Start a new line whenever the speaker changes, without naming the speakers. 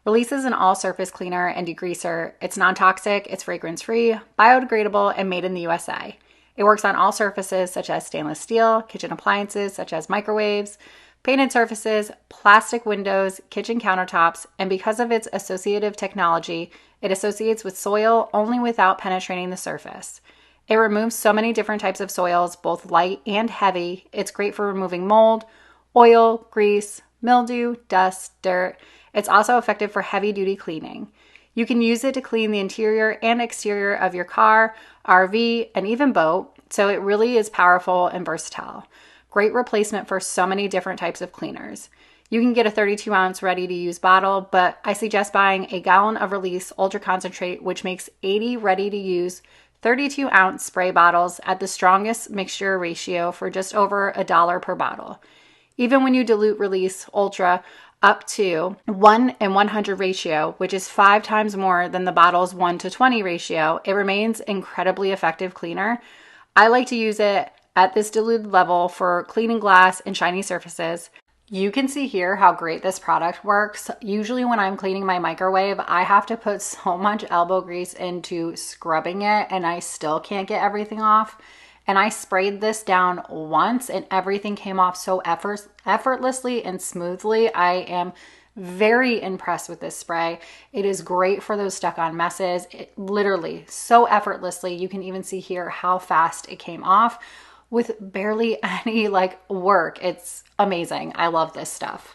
Release is an all-surface cleaner and degreaser. It's non-toxic, it's fragrance-free, biodegradable, and made in the USA. It works on all surfaces such as stainless steel, kitchen appliances such as microwaves, painted surfaces, plastic windows, kitchen countertops, and because of its associative technology, it associates with soil only without penetrating the surface. It removes so many different types of soils, both light and heavy. It's great for removing mold, oil, grease, mildew, dust, dirt. It's also effective for heavy-duty cleaning. You can use it to clean the interior and exterior of your car, RV, and even boat, so it really is powerful and versatile. Great replacement for so many different types of cleaners. You can get a 32-ounce ready-to-use bottle, but I suggest buying a gallon of Release Ultra Concentrate, which makes 80 ready-to-use 32-ounce spray bottles at the strongest mixture ratio for just over $1 per bottle. Even when you dilute Release Ultra up to 1:100 ratio, which is 5 times more than the bottle's 1:20 ratio, it remains incredibly effective cleaner. I like to use it at this diluted level for cleaning glass and shiny surfaces. You can see here how great this product works. Usually when I'm cleaning my microwave, I have to put so much elbow grease into scrubbing it and I still can't get everything off. And I sprayed this down once and everything came off so effortlessly and smoothly. I am very impressed with this spray. It is great for those stuck on messes. It literally so effortlessly. You can even see here how fast it came off with barely any work. It's amazing. I love this stuff.